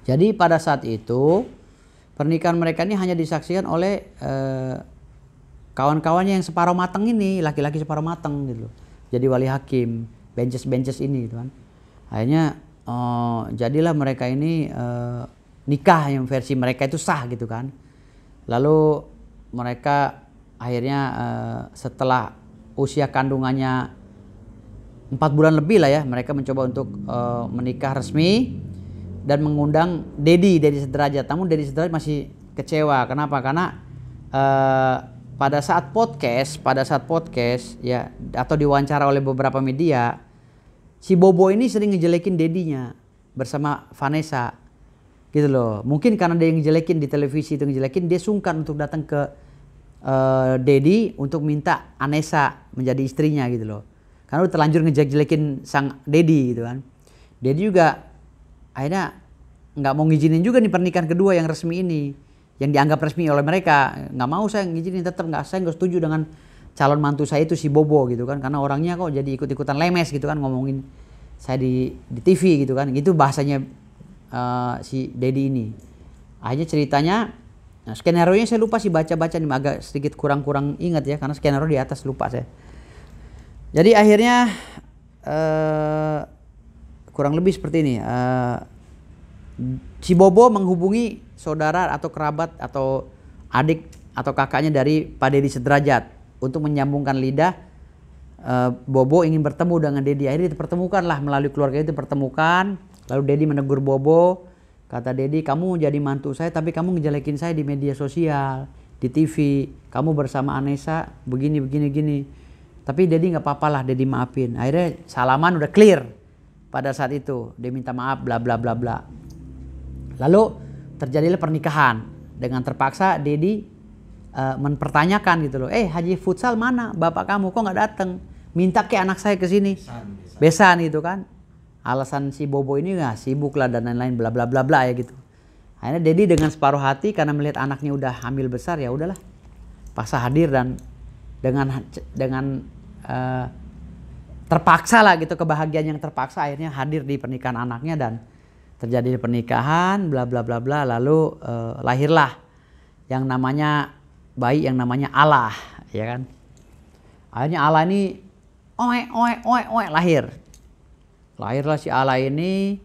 Jadi pada saat itu pernikahan mereka ini hanya disaksikan oleh kawan-kawannya yang separuh mateng ini, laki-laki separuh mateng gitu. Jadi wali hakim, benches ini gitu kan. Akhirnya jadilah mereka ini nikah yang versi mereka itu sah gitu kan. Lalu mereka akhirnya setelah usia kandungannya 4 bulan lebih lah ya, mereka mencoba untuk menikah resmi dan mengundang Dedi Sederajat. Namun Dedi Sederajat masih kecewa. Kenapa? Karena pada saat podcast ya, atau diwawancara oleh beberapa media, si Bobo ini sering ngejelekin Dedinya bersama Vanessa gitu loh. Mungkin karena dia yang ngejelekin di televisi itu, ngejelekin, dia sungkan untuk datang ke Dedi untuk minta Anessa menjadi istrinya gitu loh. Karena udah terlanjur ngejelek-jelekin sang Dedi gitu kan. Dedi juga akhirnya nggak mau ngizinin juga nih pernikahan kedua yang resmi ini, yang dianggap resmi oleh mereka. Nggak mau saya ngizinin, tetap saya nggak setuju dengan calon mantu saya itu si Bobo gitu kan, karena orangnya kok jadi ikut-ikutan lemes gitu kan, ngomongin saya di TV gitu kan, gitu bahasanya si Dedi ini. Akhirnya ceritanya, nah, skenario nya saya lupa sih, baca-baca nih agak sedikit kurang ingat ya, karena skenario di atas lupa saya. Jadi akhirnya kurang lebih seperti ini. Si Bobo menghubungi saudara atau kerabat atau adik atau kakaknya dari Pak Dedi Sederajat untuk menyambungkan lidah. Bobo ingin bertemu dengan Dedi. Akhirnya dipertemukan lah, melalui keluarga itu dipertemukan. Lalu Dedi menegur Bobo. Kata Dedi, kamu jadi mantu saya tapi kamu ngejelekin saya di media sosial, di TV. Kamu bersama Anessa begini. Tapi Dedi nggak apa-apa lah, Dedi maafin. Akhirnya salaman udah clear pada saat itu. Dia minta maaf bla bla bla bla. Lalu terjadilah pernikahan. Dengan terpaksa Dedi mempertanyakan gitu loh. Haji Futsal mana? Bapak kamu kok nggak datang? Minta ke anak saya ke sini. Besan gitu kan. Alasan si Bobo ini nggak sibuk lah dan lain-lain bla bla bla bla ya gitu. Akhirnya Dedi dengan separuh hati karena melihat anaknya udah hamil besar, ya udahlah. Paksa hadir dan dengan terpaksa lah gitu, kebahagiaan yang terpaksa akhirnya hadir di pernikahan anaknya dan terjadi pernikahan bla bla bla bla. Lalu lahirlah yang namanya bayi yang namanya Allah, ya kan. Akhirnya Allah ini lahirlah si Allah ini,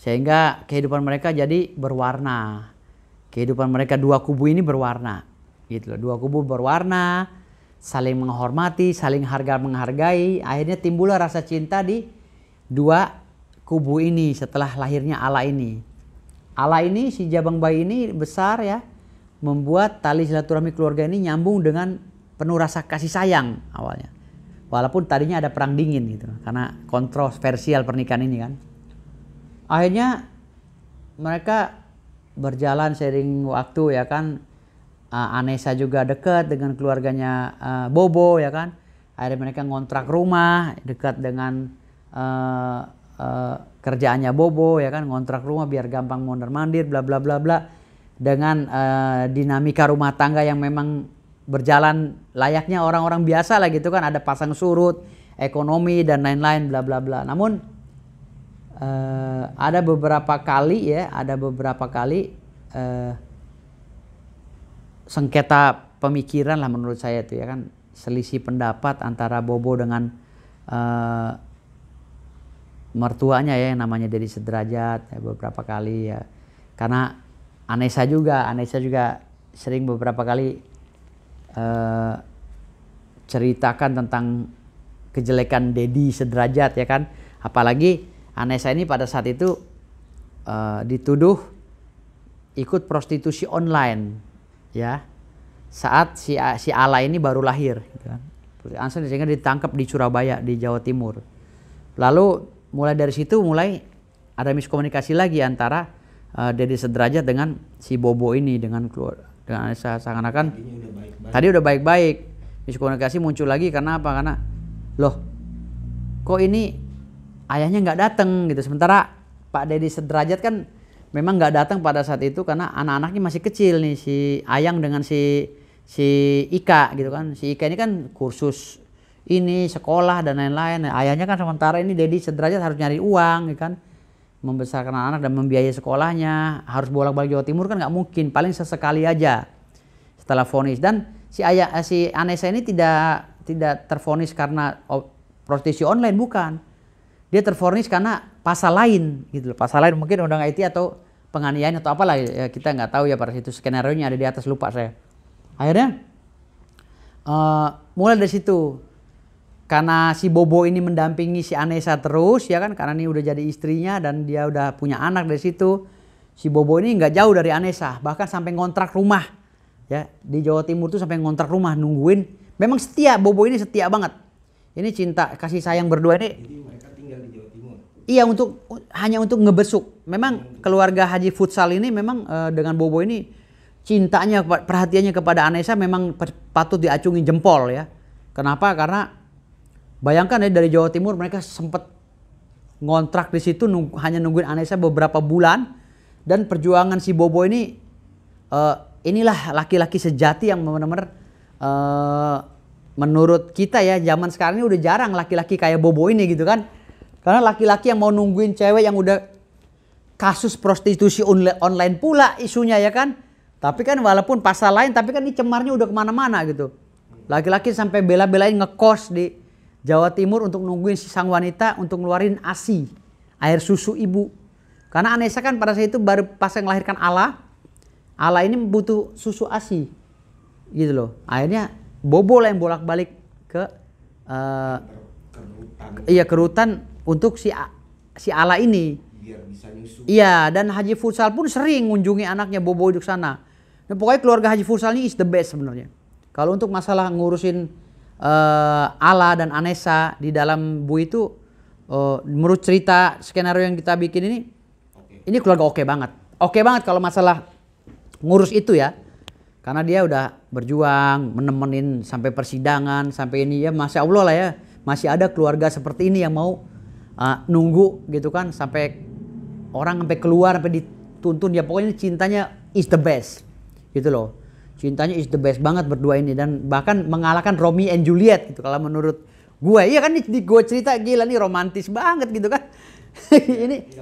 sehingga kehidupan mereka jadi berwarna. Kehidupan mereka dua kubu ini berwarna gitu loh. Dua kubu berwarna, saling menghormati, saling menghargai. Akhirnya timbullah rasa cinta di dua kubu ini setelah lahirnya Allah ini. Allah ini, si jabang bayi ini besar ya, membuat tali silaturahmi keluarga ini nyambung dengan penuh rasa kasih sayang awalnya. Walaupun tadinya ada perang dingin gitu, karena kontroversial pernikahan ini kan. Akhirnya mereka berjalan seiring waktu ya kan. Anessa juga dekat dengan keluarganya Bobo ya kan. Akhirnya mereka ngontrak rumah dekat dengan kerjaannya Bobo ya kan, ngontrak rumah biar gampang mondar-mandir bla bla bla bla. Dengan dinamika rumah tangga yang memang berjalan layaknya orang-orang biasa lah gitu kan, ada pasang surut, ekonomi dan lain-lain bla bla bla. Namun ada beberapa kali sengketa pemikiran lah menurut saya itu ya kan, selisih pendapat antara Bobo dengan mertuanya ya, yang namanya Dedi Sederajat ya, beberapa kali ya. Karena Anessa juga sering beberapa kali ceritakan tentang kejelekan Dedi Sederajat ya kan. Apalagi Anessa ini pada saat itu dituduh ikut prostitusi online ya, saat si Allah ini baru lahir gitu kan. Sehingga ditangkap di Surabaya di Jawa Timur. Lalu mulai dari situ ada miskomunikasi lagi antara Dedi Sederajat dengan si Bobo ini, dengan Anessa. Seakan-akan tadi udah baik-baik, miskomunikasi muncul lagi. Karena apa? Karena loh, kok ini ayahnya nggak datang gitu, sementara Pak Dedi Sederajat kan memang nggak datang pada saat itu karena anak-anaknya masih kecil nih, si Ayang dengan si Ika gitu kan. Si Ika ini kan kursus ini, sekolah dan lain-lain. Ayahnya kan sementara ini Dedi Sederajat harus nyari uang gitu kan. membesarkan anak dan membiayai sekolahnya, harus bolak-balik Jawa Timur kan nggak mungkin, paling sesekali aja setelah vonis. Dan si Anessa ini tidak tervonis karena prostitusi online, bukan. Dia tervonis karena pasal lain gitu loh. Pasal lain mungkin undang IT atau penganiayaan atau apalah ya, kita nggak tahu ya pada situ, skenario-nya ada di atas, lupa saya. Akhirnya mulai dari situ, karena si Bobo ini mendampingi si Anessa terus ya kan, karena ini udah jadi istrinya dan dia udah punya anak dari situ. Si Bobo ini nggak jauh dari Anessa, bahkan sampai ngontrak rumah ya di Jawa Timur tuh, sampai ngontrak rumah nungguin. Memang setia, Bobo ini setia banget. Ini cinta kasih sayang berdua ini. Jadi mereka tinggal di Jawa Timur. Iya, hanya untuk ngebesuk. Memang keluarga Haji Futsal ini memang dengan Bobo ini cintanya, perhatiannya kepada Anessa memang patut diacungi jempol ya. Kenapa? Karena bayangkan ya, dari Jawa Timur mereka sempat ngontrak di situ, hanya nungguin Anessa beberapa bulan. Dan perjuangan si Bobo ini, inilah laki-laki sejati yang benar-benar menurut kita ya, zaman sekarang ini udah jarang laki-laki kayak Bobo ini gitu kan. Karena laki-laki yang mau nungguin cewek yang udah kasus prostitusi online pula isunya ya kan. Tapi kan walaupun pasal lain, tapi kan ini cemarnya udah kemana-mana gitu. Laki-laki sampai bela-belain ngekos di Jawa Timur untuk nungguin si sang wanita untuk ngeluarin ASI, air susu ibu. Karena Anessa kan pada saat itu baru pas melahirkan Ala ini butuh susu ASI gitu loh. Akhirnya Bobo lah yang bolak-balik ke rutan untuk si Ala ini. Biar bisa nyusu. Iya, dan Haji Futsal pun sering mengunjungi anaknya Bobo di sana. Nah, pokoknya keluarga Haji Futsal ini is the best sebenarnya. Kalau untuk masalah ngurusin Ala dan Anessa di dalam Bu itu, menurut cerita skenario yang kita bikin ini keluarga oke banget. Oke banget kalau masalah ngurus itu ya. Karena dia udah berjuang, menemenin sampai persidangan, sampai ini ya, Masya Allah lah ya. Masih ada keluarga seperti ini yang mau nunggu gitu kan, sampai orang sampai keluar, sampai dituntun. Ya pokoknya cintanya is the best gitu loh. Cintanya is the best banget berdua ini, dan bahkan mengalahkan Romeo and Juliet gitu kalau menurut gue. Iya kan, di gue cerita gila nih, romantis banget gitu kan. Ini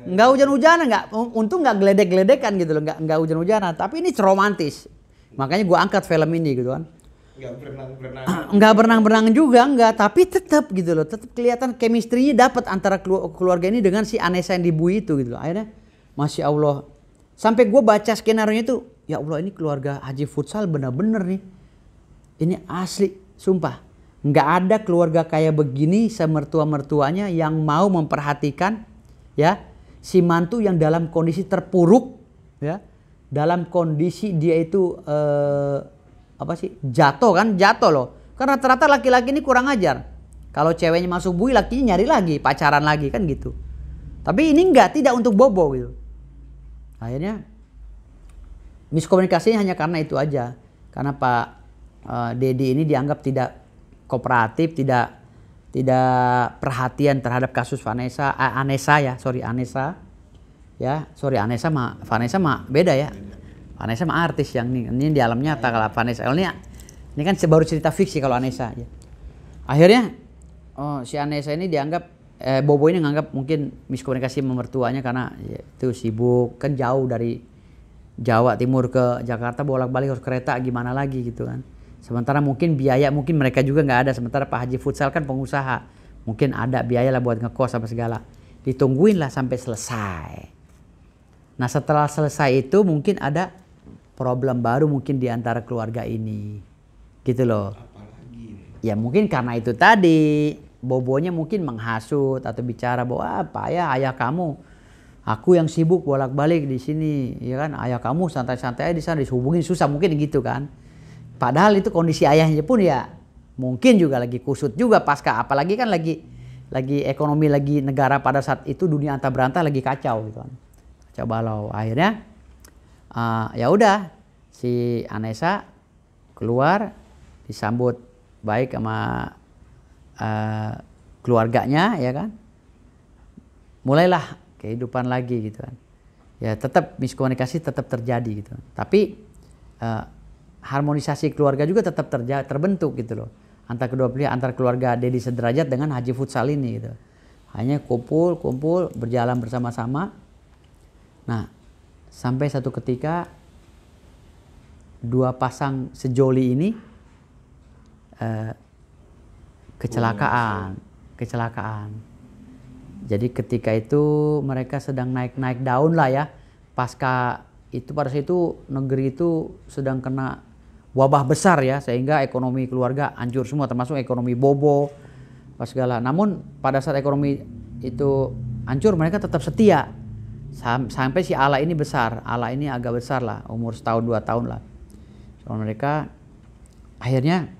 nggak hujan-hujanan, untung nggak geledek-geledekan gitu loh, nggak hujan-hujanan, tapi ini romantis. Makanya gue angkat film ini gitu kan. Nggak berenang-berenang juga nggak, tapi tetap gitu loh, tetap kelihatan chemistry-nya dapat antara keluarga ini dengan si Anessa yang dibui itu gitu loh. Akhirnya Masya Allah, sampai gue baca skenario itu, ya Allah ini keluarga Haji Futsal bener-bener nih, ini asli sumpah. Nggak ada keluarga kayak begini semertua-mertuanya yang mau memperhatikan ya si mantu yang dalam kondisi terpuruk ya, dalam kondisi dia itu jatuh loh. Karena rata-rata laki-laki ini kurang ajar. Kalau ceweknya masuk bui, lakinya nyari lagi, pacaran lagi kan gitu. Tapi ini tidak untuk Bobo gitu. Akhirnya miskomunikasinya hanya karena itu aja. Karena Pak Dedi ini dianggap tidak kooperatif, tidak perhatian terhadap kasus Vanessa, Anessa mah Vanessa mah beda ya. Vanessa mah artis yang ini di alam nyata. Kalau Vanessa ini kan baru cerita fiksi kalau Anessa ya. Akhirnya si Anessa ini dianggap Bobo ini nganggap mungkin miskomunikasi sama mertuanya karena ya, itu sibuk kan, jauh dari Jawa Timur ke Jakarta bolak-balik harus kereta, gimana lagi gitu kan. Sementara mungkin biaya mungkin mereka juga nggak ada. Sementara Pak Haji Futsal kan pengusaha, mungkin ada biaya lah buat ngekos apa segala. Ditungguin lah sampai selesai. Nah setelah selesai itu mungkin ada problem baru mungkin di antara keluarga ini, gitu loh. Ya mungkin karena itu tadi Bobonya mungkin menghasut atau bicara bahwa apa ya ayah kamu, aku yang sibuk bolak-balik di sini, ya kan, ayah kamu santai-santai di sana dihubungin susah mungkin gitu kan. Padahal itu kondisi ayahnya pun ya mungkin juga lagi kusut juga pasca, apalagi kan lagi ekonomi lagi negara pada saat itu dunia antah berantah lagi kacau gitu kan. Kacau balau. Akhirnya ya udah si Anessa keluar disambut baik sama keluarganya ya kan. Mulailah kehidupan lagi gitu kan. Ya tetap miskomunikasi tetap terjadi gitu. Tapi harmonisasi keluarga juga tetap terbentuk gitu loh. Antara kedua pihak, antara keluarga Deddy Sederajat dengan Haji Futsal ini gitu. Hanya kumpul berjalan bersama-sama. Nah, sampai satu ketika dua pasang sejoli ini kecelakaan. Jadi ketika itu mereka sedang naik daun lah ya. Pasca itu pada saat itu negeri itu sedang kena wabah besar ya, sehingga ekonomi keluarga hancur semua, termasuk ekonomi Bobo pas segala. Namun pada saat ekonomi itu hancur, mereka tetap setia sampai si Allah ini besar. Allah ini agak besar lah, umur 1-2 tahun lah. So, mereka akhirnya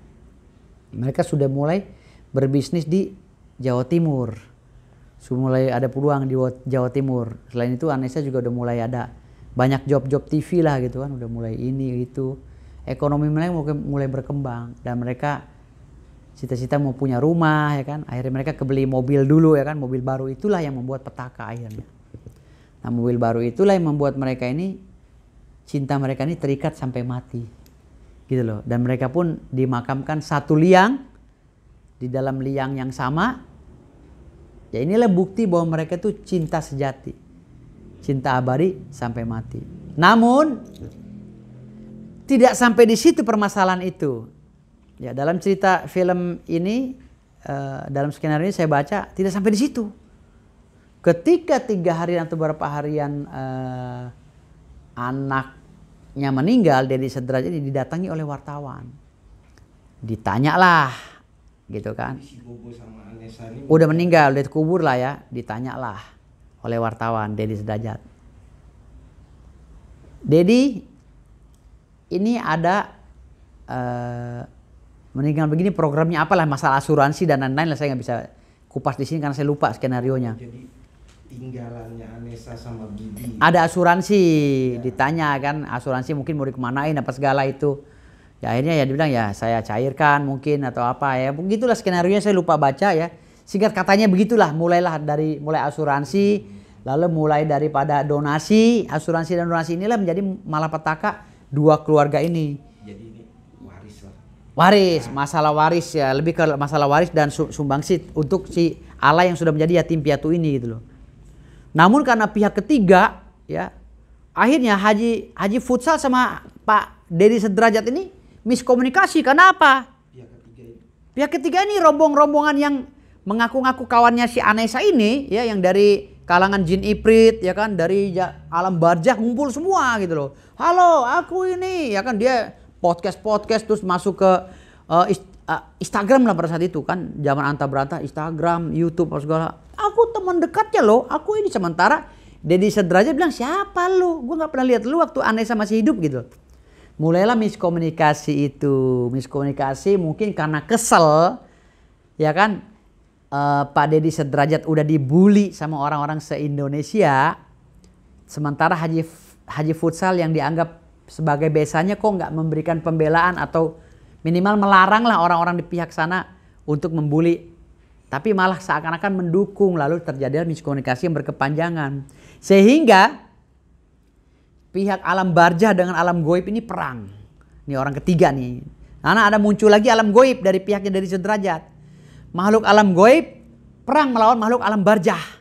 mereka sudah mulai berbisnis di Jawa Timur. Sudah mulai ada peluang di Jawa Timur. Selain itu Anessa juga udah mulai ada banyak job-job TV lah gitu kan, udah mulai ini itu. Ekonomi mereka mulai berkembang dan mereka cita-cita mau punya rumah ya kan. Akhirnya mereka kebeli mobil dulu ya kan, mobil baru itulah yang membuat petaka akhirnya. Nah, mobil baru itulah yang membuat mereka ini, cinta mereka ini terikat sampai mati. Gitu loh. Dan mereka pun dimakamkan satu liang, di dalam liang yang sama. Ya inilah bukti bahwa mereka itu cinta sejati. Cinta abadi sampai mati. Namun tidak sampai di situ permasalahan itu. Ya, dalam cerita film ini, dalam skenario ini saya baca tidak sampai di situ. Ketika 3 harian atau beberapa harian anaknya meninggal, Deddy Sederajat ini didatangi oleh wartawan. Ditanyalah, gitu kan. Si Bobo sama Anessa ini Udah meninggal, udah dikubur lah ya. Ditanyalah oleh wartawan Deddy Sederajat. Deddy, ini ada meninggal begini, programnya apalah, masalah asuransi dan lain-lain lah, saya nggak bisa kupas di sini karena saya lupa skenarionya. jadi tinggalannya Anessa sama Bibi. Ada asuransi, ditanya kan asuransi mungkin mau dikemanain apa segala itu. Ya akhirnya ya dibilang ya saya cairkan mungkin atau apa ya. Begitulah skenarionya, saya lupa baca ya. Singkat katanya begitulah, mulai asuransi, lalu mulai daripada donasi, asuransi dan donasi inilah menjadi malapetaka dua keluarga ini. Jadi ini waris lah. Waris, masalah waris ya, lebih ke masalah waris dan sumbangsi untuk si Allah yang sudah menjadi yatim piatu ini gitu loh. Namun karena pihak ketiga ya, akhirnya Haji Futsal sama Pak Deddy Sederajat ini miskomunikasi. Kenapa? Pihak ketiga ini rombongan yang mengaku-ngaku kawannya si Anessa ini ya, yang dari kalangan jin iprit ya kan, dari alam barzah ngumpul semua gitu loh. Halo, aku ini ya kan, dia podcast terus masuk ke Instagram lah pada saat itu kan, zaman anta berantah, Instagram, YouTube apa segala. Aku teman dekatnya loh, aku ini. Sementara Deddy Sederajat bilang, siapa lu? Gue nggak pernah lihat lu waktu Anessa masih hidup gitu. Mulailah miskomunikasi itu, miskomunikasi mungkin karena kesel ya kan. Pak Deddy Sederajat udah dibully sama orang-orang se-Indonesia, sementara Haji Futsal yang dianggap sebagai besanya kok nggak memberikan pembelaan atau minimal melarang lah orang-orang di pihak sana untuk membuli, tapi malah seakan-akan mendukung. Lalu terjadi miskomunikasi yang berkepanjangan sehingga pihak alam barzah dengan alam goib ini perang. Ini orang ketiga nih. Karena ada muncul lagi alam goib dari pihaknya dari Sederajat. Makhluk alam goib perang melawan makhluk alam barzah.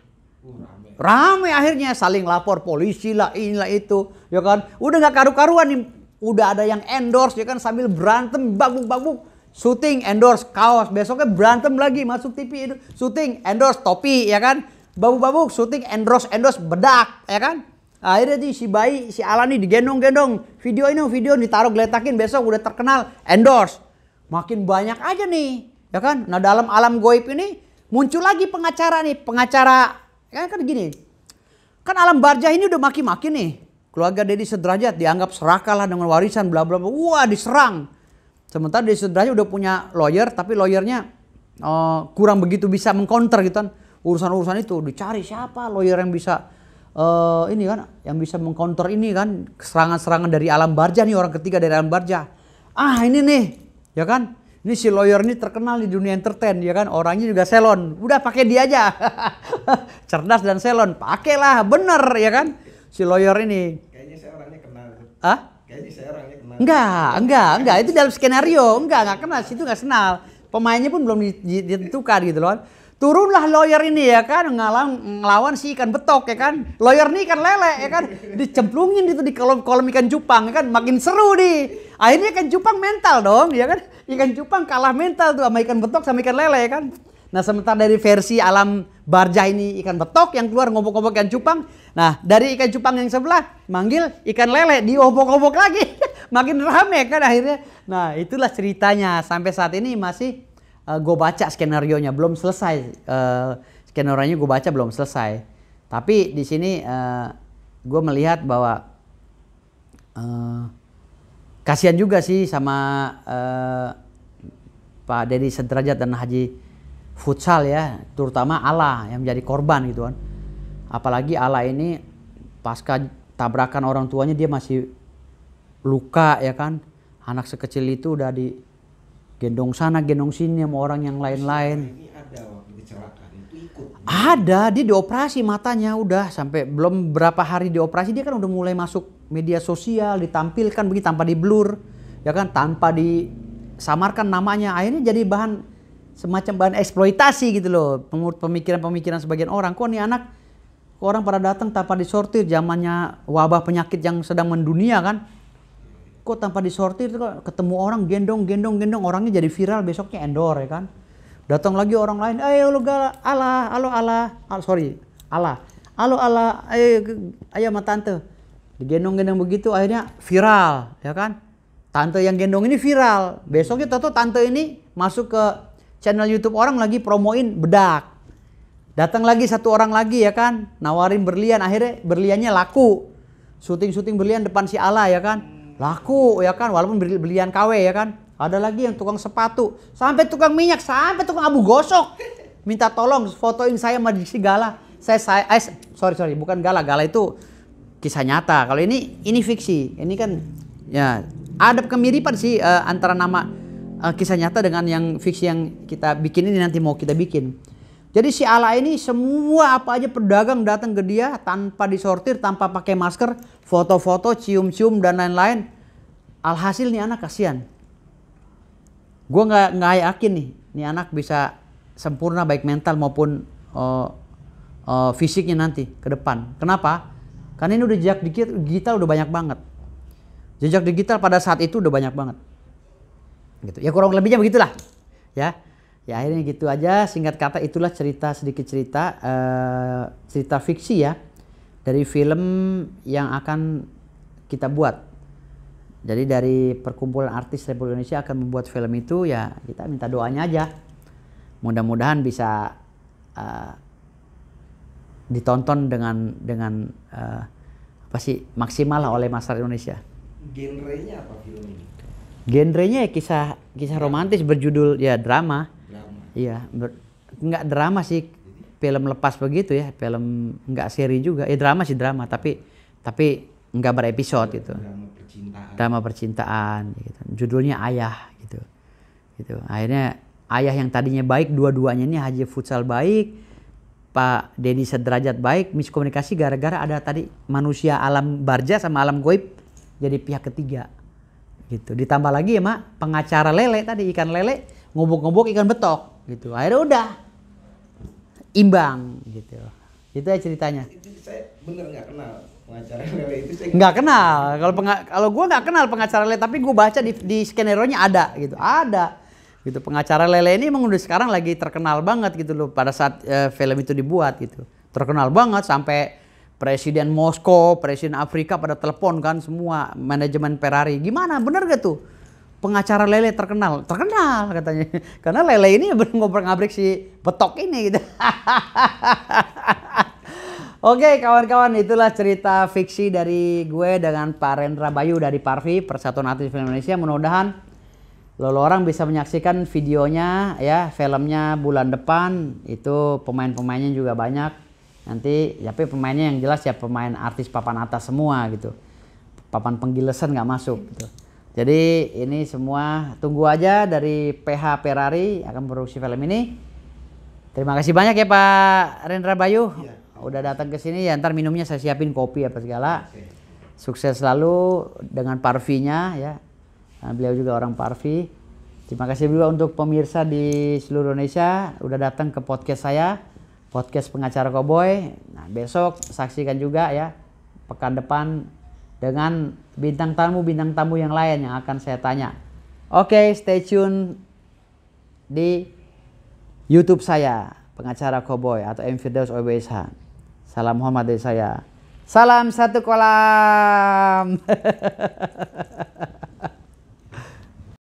Rame akhirnya, saling lapor polisi lah, inilah itu, ya kan. Udah nggak karu-karuan nih, udah ada yang endorse ya kan, sambil berantem babuk-babuk, syuting endorse kaos, besoknya berantem lagi masuk TV itu, syuting endorse topi ya kan, babuk-babuk, syuting endorse bedak ya kan. Akhirnya si bayi si Alani digendong-gendong, video ditaruh geletakin, besok udah terkenal endorse, makin banyak aja nih. Ya kan? Nah, dalam alam goib ini muncul lagi pengacara kan gini. Kan alam barzah ini udah maki-maki nih. Keluarga Deddy Sederajat dianggap serakah lah dengan warisan bla bla bla. Wah, diserang. Sementara Deddy Sederajat udah punya lawyer, tapi lawyernya kurang begitu bisa mengcounter gitu kan. Urusan-urusan itu dicari siapa lawyer yang bisa ini kan, yang bisa mengcounter ini kan, serangan-serangan dari alam barzah nih, orang ketiga dari alam barzah. Ah, ini nih, ya kan? Ini si lawyer ini terkenal di dunia entertain ya kan, orangnya juga selon. Udah pakai dia aja. Cerdas dan selon, pakailah, bener ya kan? Si lawyer ini. Kayaknya saya orangnya kenal. Hah? Kayaknya saya orangnya kenal. Enggak, itu dalam skenario. Enggak kenal, situ enggak kenal. Pemainnya pun belum ditentukan gitu loh. turunlah lawyer ini ya kan, ngelawan si ikan betok ya kan. Lawyer ini ikan lele ya kan, dicemplungin itu di kolam ikan cupang ya kan, makin seru nih. Akhirnya ikan cupang mental dong ya kan. Ikan cupang kalah mental tuh sama ikan betok sama ikan lele ya kan. Nah sementara dari versi alam Barjah ini ikan betok yang keluar ngobok-ngobok ikan cupang. Nah dari ikan cupang yang sebelah manggil ikan lele diobok-obok lagi. Makin rame kan akhirnya. Nah itulah ceritanya sampai saat ini masih gue baca skenario-nya belum selesai. Skenario-nya gue baca belum selesai. Tapi di sini gue melihat bahwa kasihan juga sih sama Pak Deddy Sederajat dan Haji Futsal ya, terutama Ala yang menjadi korban gitu kan. Apalagi Ala ini pasca tabrakan orang tuanya dia masih luka ya kan. Anak sekecil itu udah digendong sana gendong sini sama orang yang lain-lain. Ini ada waktu kecelakaan itu ikut. Ada, dia dioperasi matanya udah sampai belum berapa hari dioperasi dia kan udah mulai masuk media sosial, ditampilkan begitu tanpa di-blur ya kan, tanpa disamarkan namanya. Akhirnya jadi bahan semacam bahan eksploitasi gitu loh. Pemikiran-pemikiran sebagian orang, kok nih anak orang pada datang tanpa disortir, zamannya wabah penyakit yang sedang mendunia kan. Kok tanpa disortir kok ketemu orang gendong orangnya jadi viral, besoknya endor ya kan. Datang lagi orang lain, ayo lu ala, ayo sama tante. Digendong-gendong begitu akhirnya viral ya kan. Tante yang gendong ini viral. Besoknya tato tante ini masuk ke channel YouTube orang lagi promoin bedak. Datang lagi satu orang lagi ya kan, nawarin berlian, akhirnya berliannya laku. Syuting berlian depan si Ala ya kan. Laku ya kan, walaupun berlian KW ya kan. Ada lagi yang tukang sepatu, sampai tukang minyak, sampai tukang abu gosok. Minta tolong fotoin saya sama si Gala. Sorry, bukan Gala itu kisah nyata. Kalau ini fiksi. Ini kan ya ada kemiripan sih antara nama kisah nyata dengan yang fiksi yang kita bikin ini nanti mau kita bikin. Jadi si Ala ini semua apa aja pedagang datang ke dia tanpa disortir, tanpa pakai masker, foto-foto, cium-cium dan lain-lain. Alhasil nih anak kasihan. Gue nggak yakin nih anak bisa sempurna baik mental maupun fisiknya nanti ke depan. Kenapa? Karena ini udah jejak digital udah banyak banget. Jejak digital pada saat itu udah banyak banget. Gitu. Ya kurang lebihnya begitulah. Ya akhirnya gitu aja, singkat kata itulah sedikit cerita fiksi ya dari film yang akan kita buat. Jadi dari perkumpulan artis Republik Indonesia akan membuat film itu, ya kita minta doanya aja. Mudah-mudahan bisa ditonton dengan maksimal lah oleh masyarakat Indonesia. Genrenya apa film ini? Genrenya ya kisah romantis berjudul ya drama. Iya, nggak drama sih, film lepas begitu ya, film nggak seri juga. Drama sih drama, tapi nggak berepisode gitu. Drama percintaan gitu. Judulnya Ayah gitu. Akhirnya ayah yang tadinya baik, dua-duanya ini Haji Futsal baik, Pak Deddy Sederajat baik, miskomunikasi gara-gara ada tadi manusia alam barja sama alam goib jadi pihak ketiga. Gitu. Ditambah lagi ya Mak, pengacara lele tadi, ikan lele ngobok-ngobok ikan betok gitu. Akhirnya udah imbang gitu. Itu ya ceritanya. Itu saya bener nggak kenal pengacara lele itu. Nggak kenal. Kalau gue nggak kenal pengacara lele, tapi gue baca di skenario-nya ada gitu. Ada gitu. Pengacara lele ini emang udah sekarang lagi terkenal banget gitu loh pada saat film itu dibuat gitu. Terkenal banget sampai Presiden Moskow, Presiden Afrika pada telepon kan semua manajemen Ferrari. Gimana? Bener gak tuh? Pengacara lele terkenal katanya. Karena lele ini ngobrol-ngabrik si betok ini gitu. Oke kawan-kawan, itulah cerita fiksi dari gue dengan Pak Rendra Bayu dari Parvi, Persatuan Artis Film Indonesia. Mudah-mudahan lo orang bisa menyaksikan videonya ya, filmnya bulan depan. Itu pemain-pemainnya juga banyak. Nanti tapi pemainnya yang jelas ya pemain artis papan atas semua gitu. Papan penggilesan nggak masuk gitu. Jadi ini semua tunggu aja dari PH Ferrari akan produksi film ini. Terima kasih banyak ya Pak Rendra Bayu. Ya. Udah datang ke sini ya, ntar minumnya saya siapin kopi apa segala. Oke. Sukses selalu dengan Parvinya ya. Nah, beliau juga orang Parvi. Terima kasih juga untuk pemirsa di seluruh Indonesia udah datang ke podcast saya, podcast Pengacara Koboi. Nah, besok saksikan juga ya pekan depan dengan bintang tamu yang lain yang akan saya tanya. Oke, stay tune di YouTube saya, Pengacara Koboi atau M. Firdaus OBSH. Salam hormat dari saya. Salam satu kolam.